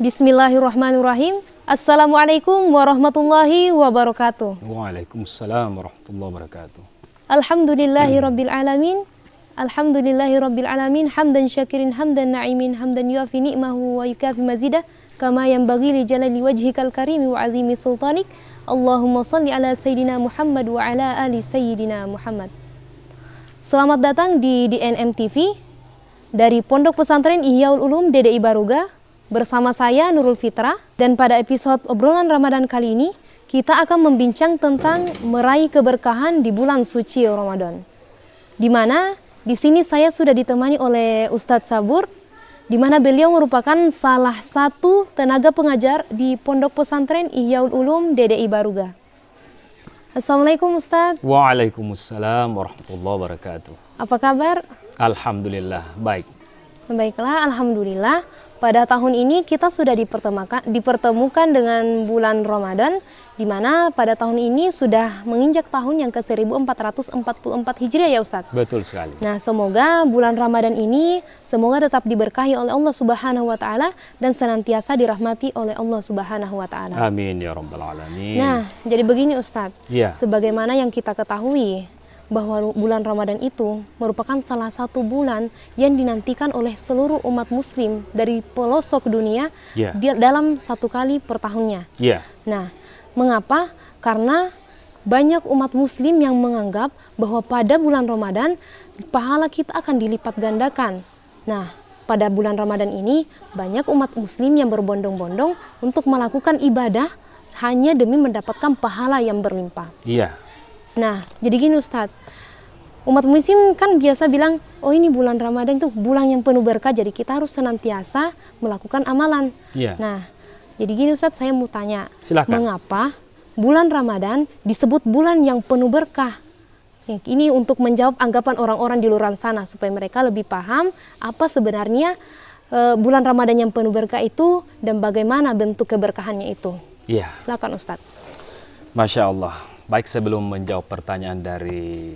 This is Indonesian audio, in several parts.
Bismillahirrahmanirrahim. Assalamualaikum warahmatullahi wabarakatuh. Waalaikumsalam warahmatullahi wabarakatuh. Alhamdulillahirabbil alamin. Alhamdulillahirabbil alamin. Hamdan syakirin hamdan na'imin hamdan yuafi ni'mahu wa yukafi mazidah kama yanbaghi li jalali wajhikal karimi wa azimi sultanik. Allahumma shalli ala sayyidina Muhammad wa ala ali sayyidina Muhammad. Selamat datang di DNM TV dari Pondok Pesantren Ihyaul Ulum DDI Baruga. Bersama saya Nurul Fitrah, dan pada episode obrolan Ramadan kali ini kita akan membincang tentang meraih keberkahan di bulan suci Ramadan. Di mana di sini saya sudah ditemani oleh Ustadz Sabur, di mana beliau merupakan salah satu tenaga pengajar di Pondok Pesantren Ihyaul Ulum DDI Baruga. Assalamualaikum Ustadz. Waalaikumsalam warahmatullahi wabarakatuh. Apa kabar? Alhamdulillah, baik. Baiklah, alhamdulillah. Pada tahun ini kita sudah dipertemukan dengan bulan Ramadan, di mana pada tahun ini sudah menginjak tahun yang ke-1444 Hijriah ya Ustadz. Betul sekali. Nah, semoga bulan Ramadan ini semoga tetap diberkahi oleh Allah Subhanahu wa taala dan senantiasa dirahmati oleh Allah Subhanahu wa taala. Amin ya rabbal alamin. Nah, jadi begini Ustadz. Ya. Sebagaimana yang kita ketahui bahwa bulan Ramadan itu merupakan salah satu bulan yang dinantikan oleh seluruh umat muslim dari pelosok dunia dalam satu kali per tahunnya. Nah, mengapa? Karena banyak umat muslim yang menganggap bahwa pada bulan Ramadan pahala kita akan dilipat gandakan. Nah, pada bulan Ramadan ini banyak umat muslim yang berbondong-bondong untuk melakukan ibadah hanya demi mendapatkan pahala yang berlimpah. Nah, jadi gini Ustadz, umat muslim kan biasa bilang, oh ini bulan Ramadan itu bulan yang penuh berkah, jadi kita harus senantiasa melakukan amalan. Nah, jadi gini Ustadz, saya mau tanya, mengapa bulan Ramadan disebut bulan yang penuh berkah? Ini untuk menjawab anggapan orang-orang di luar sana, supaya mereka lebih paham apa sebenarnya bulan Ramadan yang penuh berkah itu dan bagaimana bentuk keberkahannya itu. Silakan Ustadz. Masya Allah. Baik, sebelum menjawab pertanyaan dari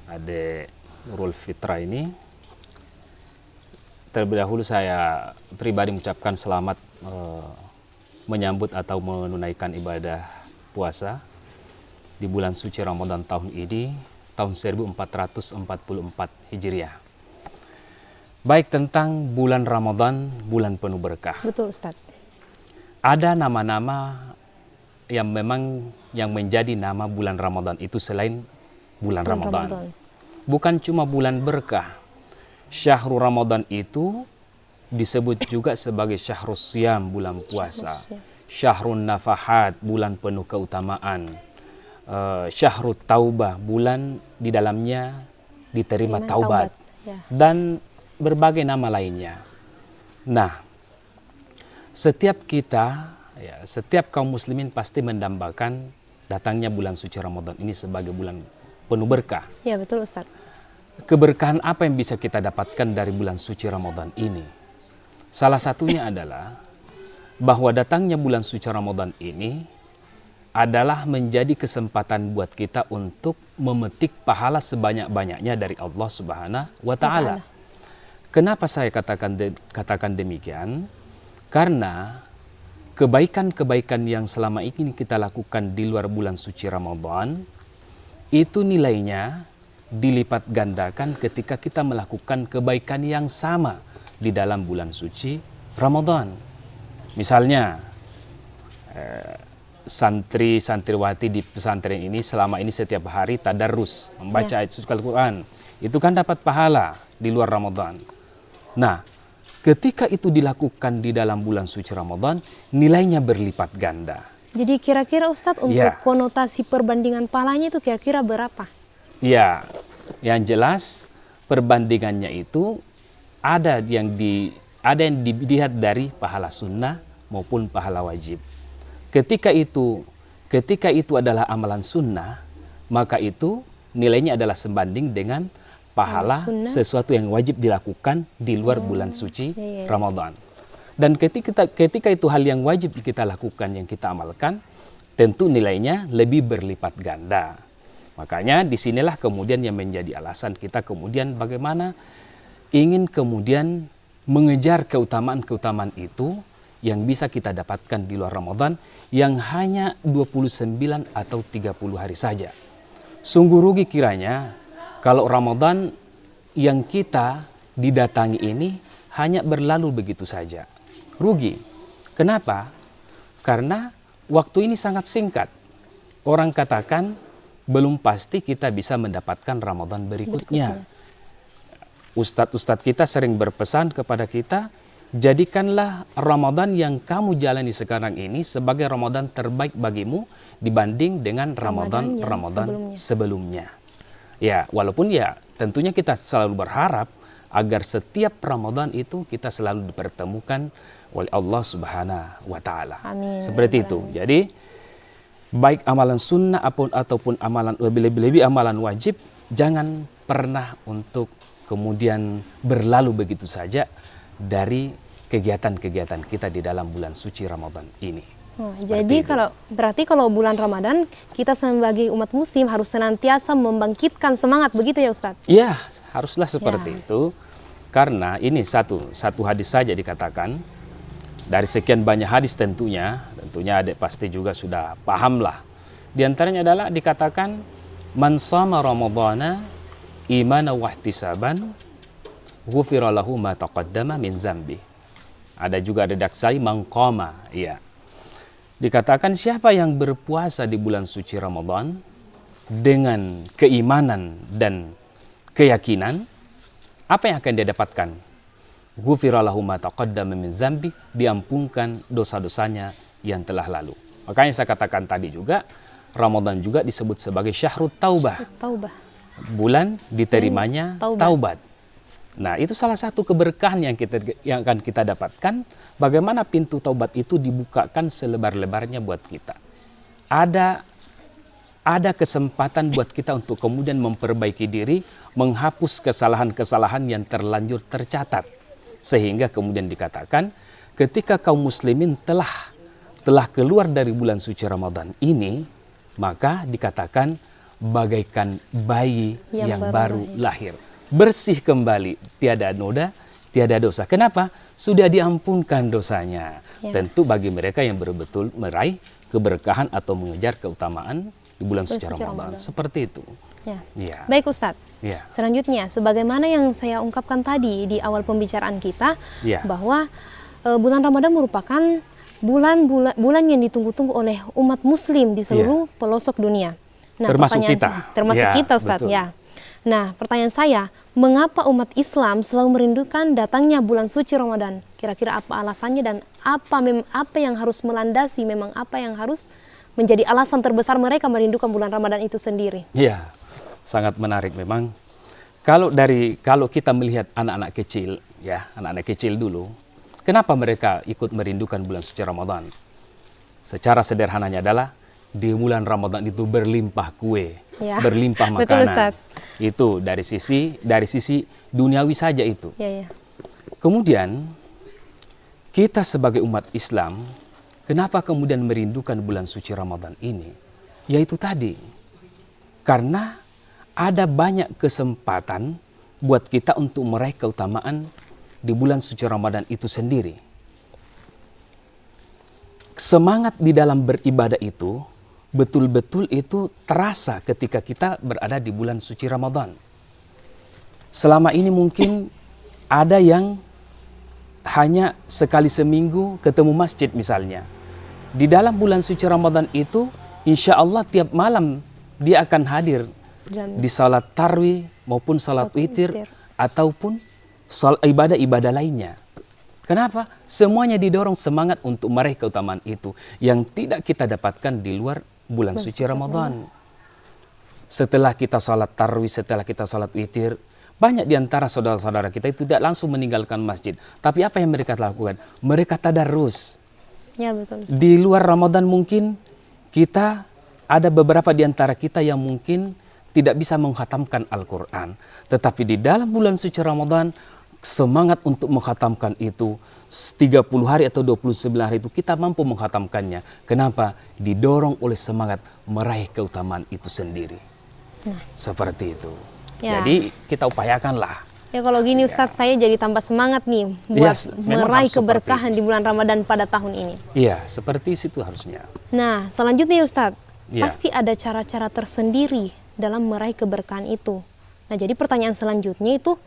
Adik Nurul Fitrah ini, terlebih dahulu saya pribadi mengucapkan selamat menyambut atau menunaikan ibadah puasa di bulan suci Ramadan tahun ini, tahun 1444 Hijriah. Baik, tentang bulan Ramadan, bulan penuh berkah. Betul Ustadz. Ada nama-nama yang memang yang menjadi nama bulan Ramadan itu selain bulan Ramadan. Bukan cuma bulan berkah. Syahrul Ramadan itu disebut juga sebagai Syahrus Siyam, bulan puasa. Syahrun Nafahat, bulan penuh keutamaan. Syahrut Taubah, bulan di dalamnya diterima taubat. Dan berbagai nama lainnya. Nah, setiap kaum muslimin pasti mendambakan datangnya bulan suci Ramadan ini sebagai bulan penuh berkah. Ya, betul Ustaz. Keberkahan apa yang bisa kita dapatkan dari bulan suci Ramadan ini? Salah satunya adalah bahwa datangnya bulan suci Ramadan ini adalah menjadi kesempatan buat kita untuk memetik pahala sebanyak-banyaknya dari Allah Subhanahu wa taala. Kenapa saya katakan demikian? Karena kebaikan-kebaikan yang selama ini kita lakukan di luar bulan suci Ramadan, itu nilainya dilipat gandakan ketika kita melakukan kebaikan yang sama di dalam bulan suci Ramadan. Misalnya, santri-santriwati di pesantren ini selama ini setiap hari tadarrus, membaca ayat suci Al-Quran. Itu kan dapat pahala di luar Ramadan. Nah, ketika itu dilakukan di dalam bulan suci Ramadan, nilainya berlipat ganda. Jadi kira-kira Ustadz untuk konotasi perbandingan pahalanya itu kira-kira berapa? Ya, yang jelas perbandingannya itu ada yang dilihat dari pahala sunnah maupun pahala wajib. Ketika itu adalah amalan sunnah, maka itu nilainya adalah sebanding dengan pahala sesuatu yang wajib dilakukan di luar bulan suci Ramadan. Dan ketika itu hal yang wajib kita lakukan, yang kita amalkan, tentu nilainya lebih berlipat ganda. Makanya disinilah kemudian yang menjadi alasan kita kemudian bagaimana ingin kemudian mengejar keutamaan-keutamaan itu yang bisa kita dapatkan di luar Ramadan yang hanya 29 atau 30 hari saja. Sungguh rugi kiranya kalau Ramadan yang kita didatangi ini hanya berlalu begitu saja. Rugi. Kenapa? Karena waktu ini sangat singkat. Orang katakan belum pasti kita bisa mendapatkan Ramadan berikutnya. Ustadz-ustadz kita sering berpesan kepada kita, jadikanlah Ramadan yang kamu jalani sekarang ini sebagai Ramadan terbaik bagimu dibanding dengan Ramadan sebelumnya. Ya, walaupun ya tentunya kita selalu berharap agar setiap Ramadan itu kita selalu dipertemukan oleh Allah Subhanahu wa Ta'ala. Seperti itu. Jadi baik amalan sunnah ataupun amalan lebih-lebih amalan wajib, jangan pernah untuk kemudian berlalu begitu saja dari kegiatan-kegiatan kita di dalam bulan suci Ramadan ini. Jadi berarti kalau bulan Ramadan kita sebagai umat muslim harus senantiasa membangkitkan semangat, begitu ya Ustadz? Iya, haruslah seperti itu. Karena ini satu hadis saja dikatakan, dari sekian banyak hadis tentunya adik pasti juga sudah paham lah. Di antaranya adalah dikatakan, man shama Ramadhana imana wahtisaban ghufira lahu ma taqaddama min dzambi. Ada juga redaksi mangqama, ya. Dikatakan siapa yang berpuasa di bulan suci Ramadan dengan keimanan dan keyakinan, apa yang akan dia dapatkan? Ghufira lahu ma taqaddama min dzambi, diampunkan dosa-dosanya yang telah lalu. Makanya saya katakan tadi juga, Ramadan juga disebut sebagai syahrut taubah. Bulan diterimanya taubat. Nah, itu salah satu keberkahan yang akan kita dapatkan. Bagaimana pintu taubat itu dibukakan selebar-lebarnya buat kita. Ada kesempatan buat kita untuk kemudian memperbaiki diri, menghapus kesalahan-kesalahan yang terlanjur tercatat. Sehingga kemudian dikatakan, ketika kaum muslimin telah keluar dari bulan suci Ramadan ini, maka dikatakan bagaikan bayi yang baru lahir, bersih kembali, tiada noda, tiada dosa. Kenapa? Sudah diampunkan dosanya. Tentu bagi mereka yang betul-betul meraih keberkahan atau mengejar keutamaan di bulan suci Ramadan. Seperti itu. Baik Ustadz, selanjutnya sebagaimana yang saya ungkapkan tadi di awal pembicaraan kita, bahwa bulan Ramadan merupakan bulan yang ditunggu-tunggu oleh umat muslim di seluruh pelosok dunia. Nah, termasuk kita Ustadz, ya. Nah, pertanyaan saya, mengapa umat Islam selalu merindukan datangnya bulan suci Ramadan? Kira-kira apa alasannya dan apa yang harus melandasi, memang apa yang harus menjadi alasan terbesar mereka merindukan bulan Ramadan itu sendiri? Iya, sangat menarik memang. Kalau kita melihat anak-anak kecil, ya, anak-anak kecil dulu, kenapa mereka ikut merindukan bulan suci Ramadan? Secara sederhananya adalah di bulan Ramadan itu berlimpah kue, berlimpah makanan. Betul, Ustadz. Itu dari sisi duniawi saja itu. Kemudian kita sebagai umat Islam, kenapa kemudian merindukan bulan suci Ramadan ini? Yaitu tadi, karena ada banyak kesempatan buat kita untuk meraih keutamaan di bulan suci Ramadan itu sendiri. Semangat di dalam beribadah itu betul-betul itu terasa ketika kita berada di bulan suci Ramadan. Selama ini mungkin ada yang hanya sekali seminggu ketemu masjid misalnya. Di dalam bulan suci Ramadan itu, insya Allah tiap malam dia akan hadir di salat tarwih maupun salat witir ataupun ibadah-ibadah lainnya. Kenapa? Semuanya didorong semangat untuk meraih keutamaan itu yang tidak kita dapatkan di luar bulan suci Ramadan. Setelah kita salat tarwih, setelah kita salat witir, banyak di antara saudara-saudara kita itu tidak langsung meninggalkan masjid. Tapi apa yang mereka lakukan? Mereka tadarus. Ya, betul. Di luar Ramadan mungkin kita ada beberapa di antara kita yang mungkin tidak bisa menghatamkan Al-Quran. Tetapi di dalam bulan suci Ramadan, semangat untuk menghatamkan itu 30 hari atau 29 hari itu kita mampu menghatamkannya. Kenapa? Didorong oleh semangat meraih keutamaan itu sendiri. Seperti itu. Jadi kita upayakanlah Ya kalau gini Ustadz, saya jadi tambah semangat nih buat meraih keberkahan di bulan Ramadan pada tahun ini. Iya, seperti itu harusnya. Nah, selanjutnya Ustadz, pasti ada cara-cara tersendiri dalam meraih keberkahan itu. Nah, jadi pertanyaan selanjutnya itu,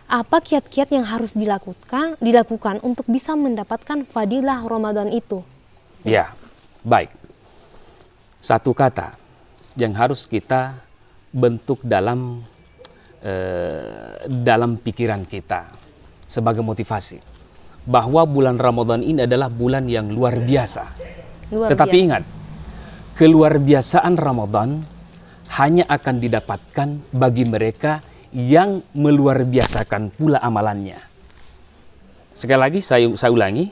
apa kiat-kiat yang harus dilakukan untuk bisa mendapatkan fadilah Ramadan itu? Ya, baik. Satu kata yang harus kita bentuk dalam pikiran kita sebagai motivasi, bahwa bulan Ramadan ini adalah bulan yang luar biasa. Tetapi ingat, keluarbiasaan Ramadan hanya akan didapatkan bagi mereka yang meluar biasakan pula amalannya. Sekali lagi saya ulangi,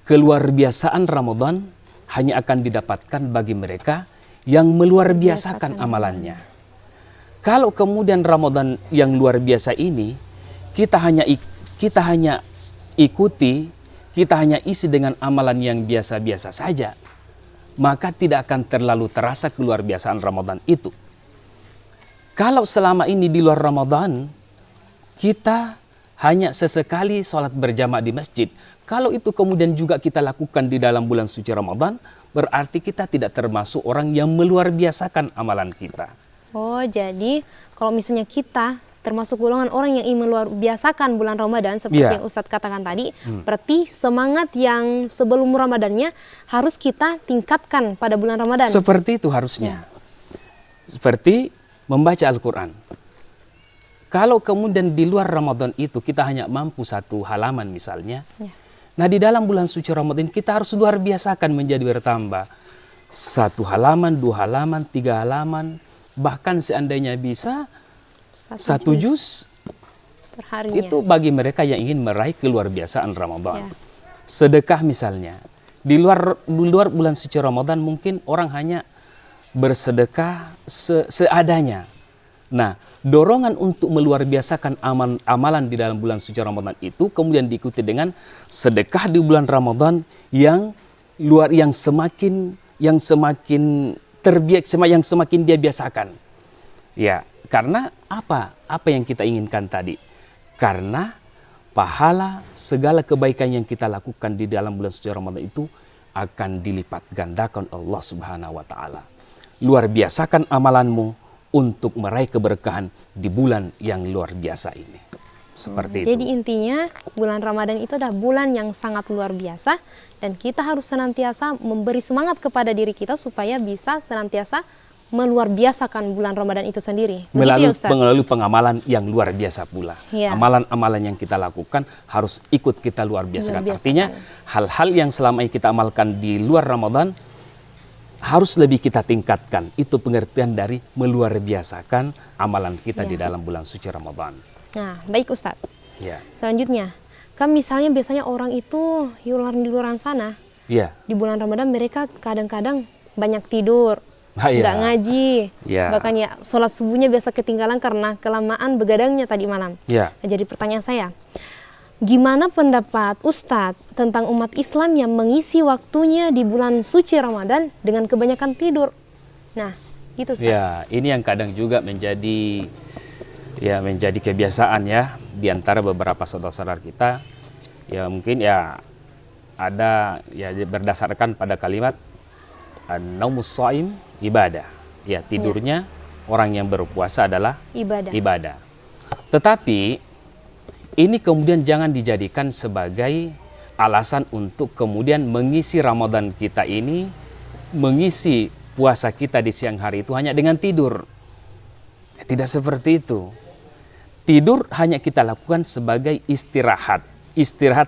keluarbiasaan Ramadan hanya akan didapatkan bagi mereka yang meluar biasakan amalannya. Kalau kemudian Ramadan yang luar biasa ini kita hanya ikuti, kita hanya isi dengan amalan yang biasa-biasa saja, maka tidak akan terlalu terasa keluarbiasaan Ramadan itu. Kalau selama ini di luar Ramadan kita hanya sesekali sholat berjamaah di masjid, kalau itu kemudian juga kita lakukan di dalam bulan suci Ramadan, berarti kita tidak termasuk orang yang meluar biasakan amalan kita. Oh, jadi kalau misalnya kita termasuk golongan orang yang ingin meluar biasakan bulan Ramadan seperti yang Ustadz katakan tadi, berarti semangat yang sebelum Ramadannya harus kita tingkatkan pada bulan Ramadan. Seperti itu harusnya. Seperti membaca Al-Quran. Kalau kemudian di luar Ramadan itu kita hanya mampu 1 halaman misalnya, nah di dalam bulan suci Ramadan kita harus luar biasakan menjadi bertambah. 1 halaman, 2 halaman, 3 halaman, bahkan seandainya bisa 1 juz perharinya. Itu bagi mereka yang ingin meraih keluarbiasaan Ramadan. Sedekah misalnya, di luar bulan suci Ramadan mungkin orang hanya bersedekah seadanya. Nah, dorongan untuk meluar biasakan amalan di dalam bulan suci Ramadan itu kemudian diikuti dengan sedekah di bulan Ramadan yang semakin dia biasakan. Ya, karena apa yang kita inginkan tadi? Karena pahala segala kebaikan yang kita lakukan di dalam bulan suci Ramadan itu akan dilipat gandakan Allah Subhanahu wa taala. Luar biasakan amalanmu untuk meraih keberkahan di bulan yang luar biasa ini. Seperti itu. Jadi intinya bulan Ramadan itu adalah bulan yang sangat luar biasa dan kita harus senantiasa memberi semangat kepada diri kita supaya bisa senantiasa meluar biasakan bulan Ramadan itu sendiri. Melalui pengamalan yang luar biasa pula. Amalan-amalan yang kita lakukan harus ikut kita luar biasakan. Artinya hal-hal yang selama ini kita amalkan di luar Ramadan harus lebih kita tingkatkan. Itu pengertian dari meluar biasakan amalan kita di dalam bulan suci Ramadan. Nah, baik Ustadz. Selanjutnya, kan misalnya biasanya orang itu di luar sana, di bulan Ramadan mereka kadang-kadang banyak tidur, nggak ngaji, bahkan sholat subuhnya biasa ketinggalan karena kelamaan begadangnya tadi malam. Nah, jadi pertanyaan saya, gimana pendapat Ustadz tentang umat Islam yang mengisi waktunya di bulan suci Ramadan dengan kebanyakan tidur? Nah, gitu Ustadz. Ya, ini yang kadang juga menjadi kebiasaan di antara beberapa saudara-saudara kita. Ya mungkin ada berdasarkan pada kalimat an-naumus shaim ibadah. Ya, tidurnya orang yang berpuasa adalah ibadah. Tetapi ini kemudian jangan dijadikan sebagai alasan untuk kemudian mengisi Ramadan kita ini, mengisi puasa kita di siang hari itu hanya dengan tidur. Tidak seperti itu. Tidur hanya kita lakukan sebagai istirahat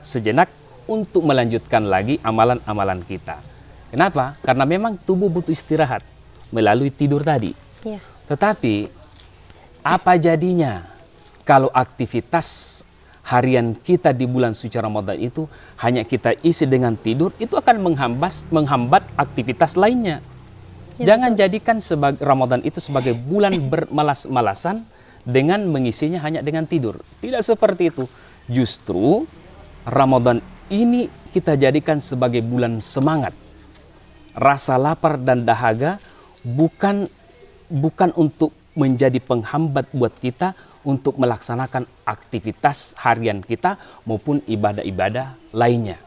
sejenak untuk melanjutkan lagi amalan-amalan kita. Kenapa? Karena memang tubuh butuh istirahat melalui tidur tadi. Tetapi apa jadinya kalau aktivitas harian kita di bulan suci Ramadan itu hanya kita isi dengan tidur, itu akan menghambat aktivitas lainnya. Jangan jadikan Ramadan itu sebagai bulan bermalas-malasan dengan mengisinya hanya dengan tidur. Tidak seperti itu. Justru Ramadan ini kita jadikan sebagai bulan semangat. Rasa lapar dan dahaga bukan untuk menjadi penghambat buat kita untuk melaksanakan aktivitas harian kita maupun ibadah-ibadah lainnya.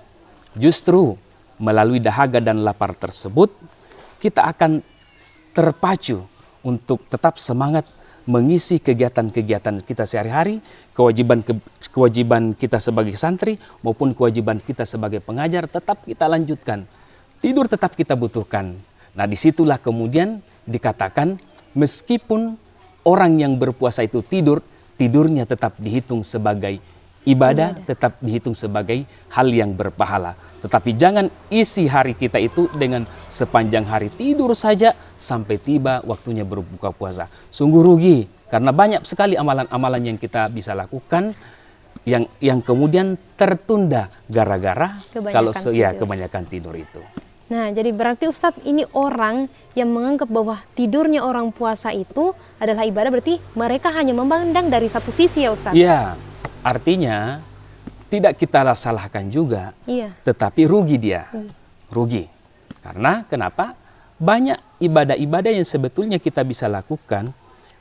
Justru melalui dahaga dan lapar tersebut, kita akan terpacu untuk tetap semangat mengisi kegiatan-kegiatan kita sehari-hari, kewajiban kita sebagai santri maupun kewajiban kita sebagai pengajar tetap kita lanjutkan. Tidur tetap kita butuhkan. Nah, disitulah kemudian dikatakan meskipun orang yang berpuasa itu tidurnya tetap dihitung sebagai ibadah, tetap dihitung sebagai hal yang berpahala. Tetapi jangan isi hari kita itu dengan sepanjang hari tidur saja sampai tiba waktunya berbuka puasa. Sungguh rugi, karena banyak sekali amalan-amalan yang kita bisa lakukan yang kemudian tertunda gara-gara kebanyakan tidur itu. Nah, jadi berarti Ustadz, ini orang yang menganggap bahwa tidurnya orang puasa itu adalah ibadah, berarti mereka hanya memandang dari satu sisi ya Ustadz? Iya, artinya tidak kita salahkan juga, tetapi rugi dia. Rugi. Karena kenapa? Banyak ibadah-ibadah yang sebetulnya kita bisa lakukan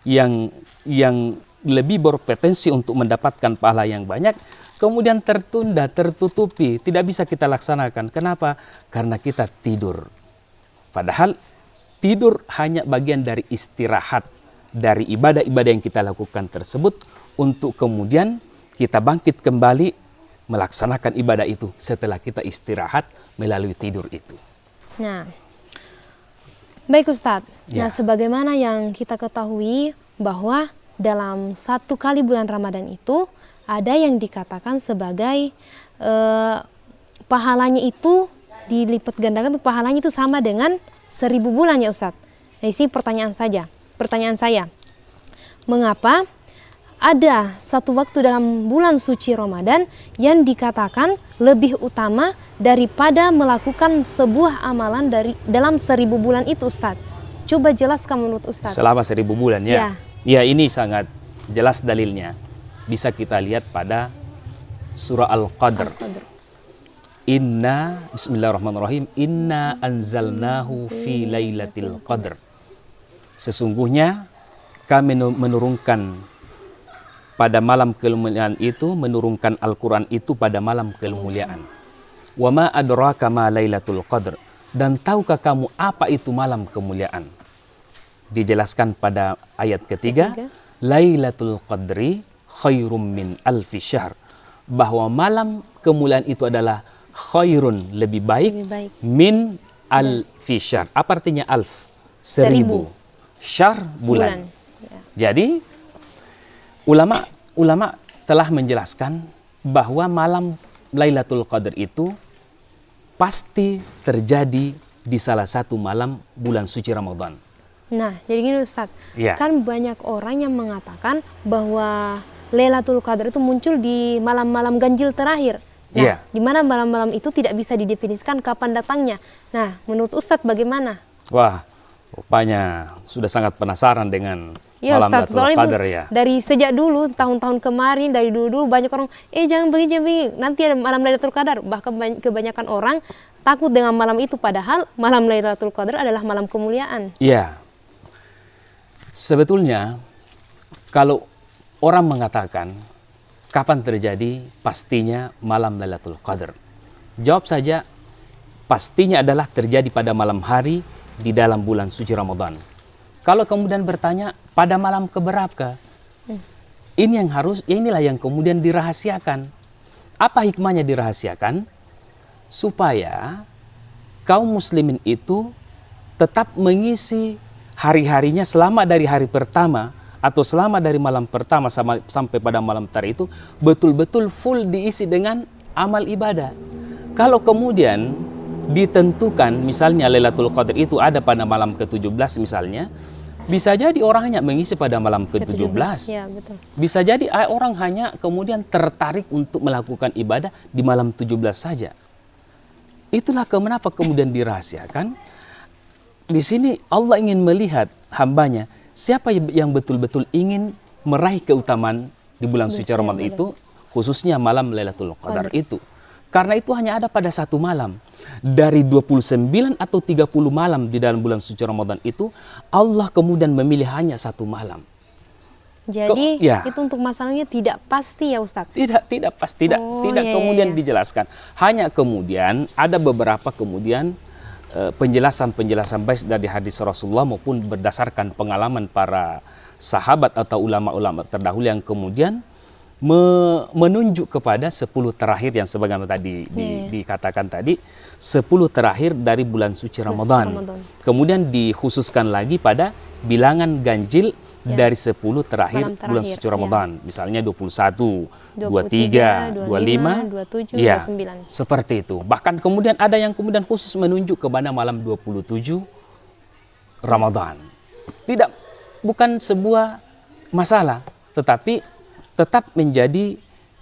yang lebih berpotensi untuk mendapatkan pahala yang banyak, kemudian tertunda, tertutupi, tidak bisa kita laksanakan. Kenapa? Karena kita tidur. Padahal tidur hanya bagian dari istirahat dari ibadah-ibadah yang kita lakukan tersebut untuk kemudian kita bangkit kembali melaksanakan ibadah itu setelah kita istirahat melalui tidur itu. Nah, baik Ustadz. Nah, sebagaimana yang kita ketahui bahwa dalam satu kali bulan Ramadan itu ada yang dikatakan sebagai pahalanya itu dilipat gandakan, pahalanya itu sama dengan 1000 bulan ya Ustadz. Nah, isi pertanyaan saya, mengapa ada satu waktu dalam bulan suci Ramadan yang dikatakan lebih utama daripada melakukan sebuah amalan dalam 1000 bulan itu Ustadz? Coba jelaskan menurut Ustadz. Selama 1000 bulan ya? Ya, ini sangat jelas dalilnya. Bisa kita lihat pada surah Al-Qadr. Bismillahirrahmanirrahim. Inna anzalnahu fi lailatul qadr. Sesungguhnya kami menurunkan pada malam kemuliaan itu, menurunkan Al-Quran itu pada malam kemuliaan. Wa ma adraka ma lailatul qadr. Dan tahukah kamu apa itu malam kemuliaan? Dijelaskan pada ayat ketiga. Lailatul qadri khairum min alfi syahr. Bahwa malam kemuliaan itu adalah khairun, lebih baik. Min alfi syahr. Apa artinya alf? 1000. Syahr, bulan. Jadi ulama telah menjelaskan bahwa malam Lailatul Qadar itu pasti terjadi di salah satu malam bulan suci Ramadan. Nah, jadi gini Ustadz, kan banyak orang yang mengatakan bahwa Lailatul Qadar itu muncul di malam-malam ganjil terakhir. Nah, di mana malam-malam itu tidak bisa didefinisikan kapan datangnya. Nah, menurut Ustadz bagaimana? Wah, rupanya sudah sangat penasaran dengan malam Lailatul Qadar ya. Dari sejak dulu, tahun-tahun kemarin, dari dulu banyak orang, jangan begini, nanti ada malam Lailatul Qadar. Bahkan kebanyakan orang takut dengan malam itu, padahal malam Lailatul Qadar adalah malam kemuliaan. Iya. Sebetulnya, kalau orang mengatakan kapan terjadi, pastinya malam Lailatul Qadar. Jawab saja, pastinya adalah terjadi pada malam hari di dalam bulan suci Ramadan. Kalau kemudian bertanya, pada malam keberapa? Inilah yang kemudian dirahasiakan. Apa hikmahnya dirahasiakan? Supaya kaum muslimin itu tetap mengisi hari-harinya selama dari hari pertama atau selama dari malam pertama sampai pada malam terakhir itu betul-betul full diisi dengan amal ibadah. Kalau kemudian ditentukan misalnya Lailatul Qadar itu ada pada malam ke-17 misalnya, bisa jadi orang hanya mengisi pada malam ke-17. Ya, betul. Bisa jadi orang hanya kemudian tertarik untuk melakukan ibadah di malam 17 saja. Itulah kenapa kemudian dirahasiakan. Di sini Allah ingin melihat hambanya, siapa yang betul-betul ingin meraih keutamaan di bulan suci Ramadan itu, khususnya malam Lailatul Qadar itu. Karena itu hanya ada pada satu malam. dari 29 atau 30 malam di dalam bulan suci Ramadan itu, Allah kemudian memilih hanya 1 malam. Jadi ya, itu untuk masalahnya tidak pasti ya Ustadz? Tidak pasti, tidak kemudian dijelaskan. Hanya kemudian ada beberapa kemudian penjelasan-penjelasan baik dari hadis Rasulullah maupun berdasarkan pengalaman para sahabat atau ulama-ulama terdahulu yang kemudian menunjuk kepada 10 terakhir yang sebagaimana tadi dikatakan tadi, 10 terakhir dari bulan suci Ramadan. Kemudian dikhususkan lagi pada bilangan ganjil dari 10 terakhir bulan suci Ramadan. Misalnya 21, 23, 25, 27, 29. Seperti itu. Bahkan kemudian ada yang kemudian khusus menunjuk kepada malam 27 Ramadan. Bukan sebuah masalah, tetapi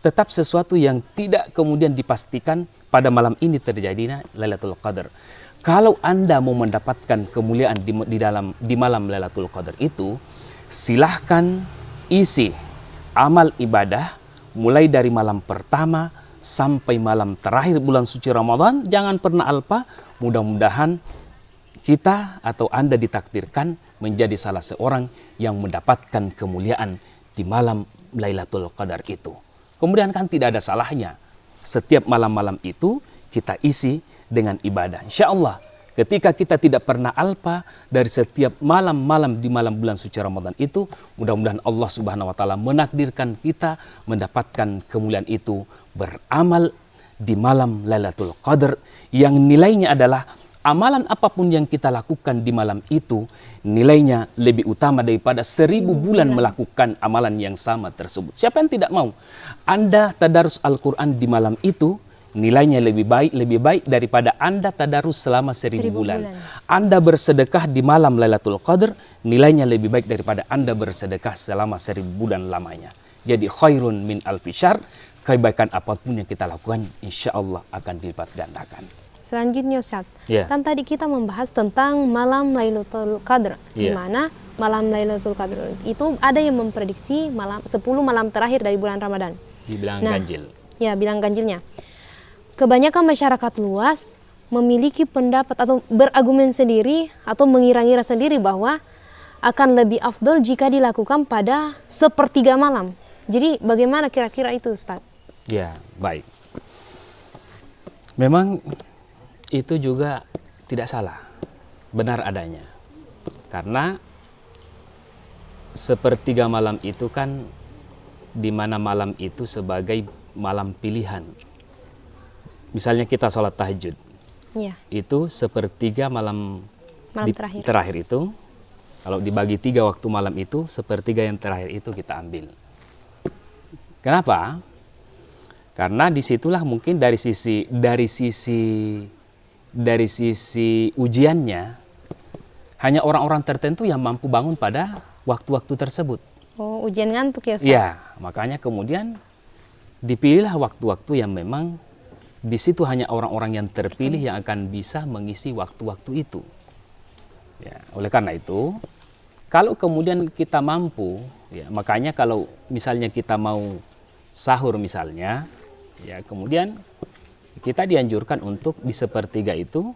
tetap sesuatu yang tidak kemudian dipastikan pada malam ini terjadinya Lailatul Qadar. Kalau Anda mau mendapatkan kemuliaan di malam Lailatul Qadar itu, silahkan isi amal ibadah mulai dari malam pertama sampai malam terakhir bulan suci Ramadan. Jangan pernah alpa. Mudah-mudahan kita atau Anda ditakdirkan menjadi salah seorang yang mendapatkan kemuliaan di malam Lailatul Qadar itu. Kemudian kan tidak ada salahnya setiap malam-malam itu kita isi dengan ibadah. Insya Allah ketika kita tidak pernah alpa dari setiap malam-malam di malam bulan suci Ramadan itu, mudah-mudahan Allah Subhanahu wa taala menakdirkan kita mendapatkan kemuliaan itu, beramal di malam Lailatul Qadar yang nilainya adalah amalan apapun yang kita lakukan di malam itu nilainya lebih utama daripada 1000 bulan melakukan amalan yang sama tersebut. Siapa yang tidak mau? Anda tadarus Al-Quran di malam itu nilainya lebih baik daripada Anda tadarus selama 1000 bulan. Anda bersedekah di malam Lailatul Qadar nilainya lebih baik daripada Anda bersedekah selama 1000 bulan lamanya. Jadi khairun min alfi syahr, kebaikan apapun yang kita lakukan insya Allah akan dilipat gandakan. Selanjutnya Ustaz, kan tadi kita membahas tentang malam Lailatul Qadar, di mana malam Lailatul Qadar itu ada yang memprediksi 10 malam terakhir dari bulan Ramadan. Dibilang ganjil. Ya, bilang ganjilnya. Kebanyakan masyarakat luas memiliki pendapat atau berargumen sendiri atau mengira-ngira sendiri bahwa akan lebih afdol jika dilakukan pada sepertiga malam. Jadi bagaimana kira-kira itu Ustaz? Ya, baik. Memang itu juga tidak salah, benar adanya. Karena sepertiga malam itu kan di mana malam itu sebagai malam pilihan. Misalnya kita sholat tahajud, itu sepertiga malam terakhir itu, kalau dibagi 3 waktu malam itu, sepertiga yang terakhir itu kita ambil. Kenapa? Karena disitulah mungkin dari sisi ujiannya hanya orang-orang tertentu yang mampu bangun pada waktu-waktu tersebut. Oh, ujian ngantuk ya Ustaz? Ya, makanya kemudian dipilihlah waktu-waktu yang memang di situ hanya orang-orang yang terpilih yang akan bisa mengisi waktu-waktu itu. Ya, oleh karena itu, kalau kemudian kita mampu, ya makanya kalau misalnya kita mau sahur misalnya, ya kemudian kita dianjurkan untuk di sepertiga itu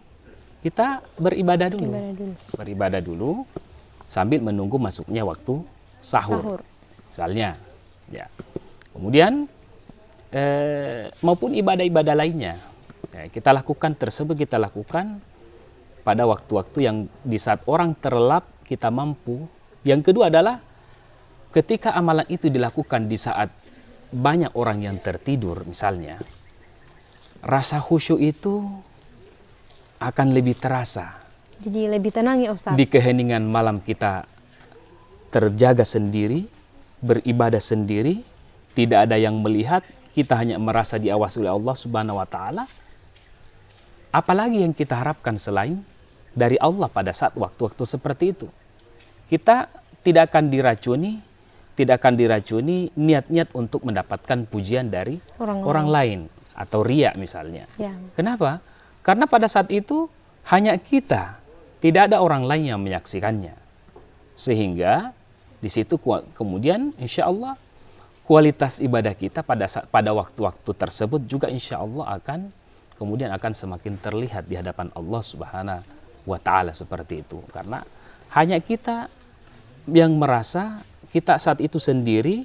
kita beribadah dulu sambil menunggu masuknya waktu sahur. Misalnya, ya. Kemudian maupun ibadah-ibadah lainnya, ya, kita lakukan pada waktu-waktu yang di saat orang terlelap kita mampu. Yang kedua adalah ketika amalan itu dilakukan di saat banyak orang yang tertidur misalnya, rasa khusyuk itu akan lebih terasa. Jadi lebih tenang ya Ustaz? Di keheningan malam kita terjaga sendiri, beribadah sendiri, tidak ada yang melihat, kita hanya merasa diawasi oleh Allah Subhanahu wa taala. Apalagi yang kita harapkan selain dari Allah pada saat waktu-waktu seperti itu? Kita tidak akan diracuni niat-niat untuk mendapatkan pujian dari orang lain atau riya misalnya. Ya. Kenapa? Karena pada saat itu hanya kita, tidak ada orang lain yang menyaksikannya. Sehingga di situ kemudian insya Allah kualitas ibadah kita pada waktu-waktu tersebut juga insya Allah akan kemudian akan semakin terlihat di hadapan Allah Subhanahu wa Ta'ala seperti itu. Karena hanya kita yang merasa kita saat itu sendiri,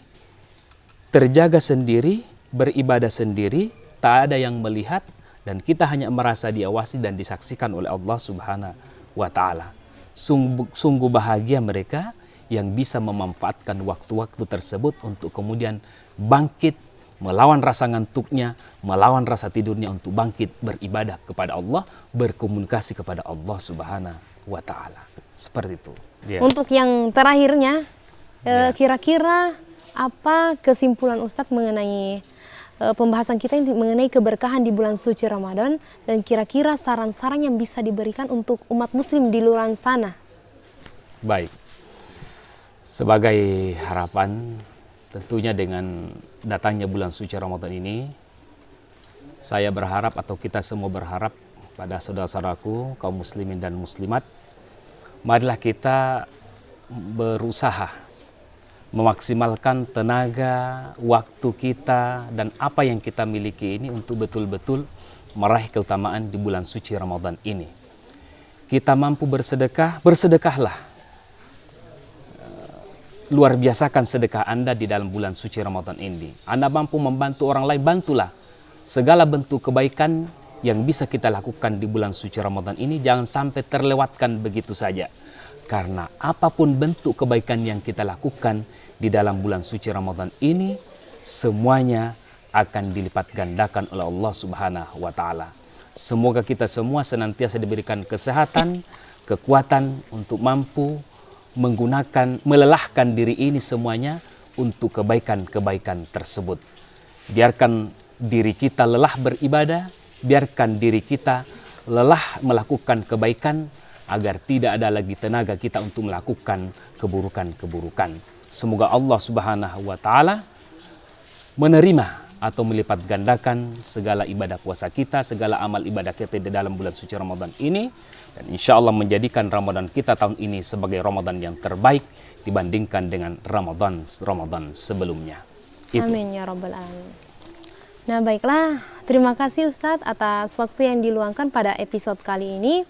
terjaga sendiri, beribadah sendiri, tak ada yang melihat, dan kita hanya merasa diawasi dan disaksikan oleh Allah Subhanahu wa Ta'ala. Sungguh bahagia mereka yang bisa memanfaatkan waktu-waktu tersebut untuk kemudian bangkit, melawan rasa ngantuknya, melawan rasa tidurnya untuk bangkit beribadah kepada Allah, berkomunikasi kepada Allah Subhanahu wa Ta'ala. Seperti itu. Untuk yang terakhirnya, kira-kira apa kesimpulan Ustadz mengenai pembahasan kita mengenai keberkahan di bulan suci Ramadan, dan kira-kira saran-saran yang bisa diberikan untuk umat muslim di luar sana? Baik. Sebagai harapan, tentunya dengan datangnya bulan suci Ramadan ini, saya berharap atau kita semua berharap pada saudara-saudaraku kaum muslimin dan muslimat, marilah kita berusaha memaksimalkan tenaga, waktu kita, dan apa yang kita miliki ini untuk betul-betul meraih keutamaan di bulan suci Ramadan ini. Kita mampu bersedekah, bersedekahlah. Luar biasakan sedekah Anda di dalam bulan suci Ramadan ini. Anda mampu membantu orang lain, bantulah. Segala bentuk kebaikan yang bisa kita lakukan di bulan suci Ramadan ini jangan sampai terlewatkan begitu saja. Karena apapun bentuk kebaikan yang kita lakukan di dalam bulan suci Ramadan ini, semuanya akan dilipat gandakan oleh Allah Subhanahu wa Ta'ala. Semoga kita semua senantiasa diberikan kesehatan, kekuatan untuk mampu menggunakan, melelahkan diri ini semuanya untuk kebaikan-kebaikan tersebut. Biarkan diri kita lelah beribadah, biarkan diri kita lelah melakukan kebaikan, agar tidak ada lagi tenaga kita untuk melakukan keburukan-keburukan. Semoga Allah Subhanahu wa Ta'ala menerima atau melipat gandakan segala ibadah puasa kita, segala amal ibadah kita di dalam bulan suci Ramadan ini, dan insya Allah menjadikan Ramadan kita tahun ini sebagai Ramadan yang terbaik dibandingkan dengan Ramadan sebelumnya. Itu. Amin ya Rabbal Alamin. Nah baiklah, terima kasih Ustadz atas waktu yang diluangkan pada episode kali ini.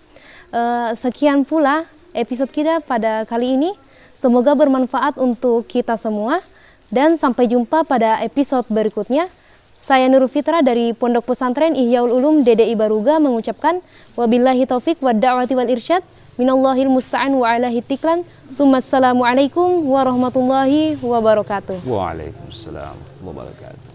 Sekian pula episode kita pada kali ini. Semoga bermanfaat untuk kita semua, dan sampai jumpa pada episode berikutnya. Saya Nurul Fitra dari Pondok Pesantren Ihyaul Ulum DDI Baruga mengucapkan wabillahi taufik wad da'wati wal irsyad minallahil musta'an wa alaihi tiklan. Assalamualaikum warahmatullahi wabarakatuh. Waalaikumsalam warahmatullahi wabarakatuh.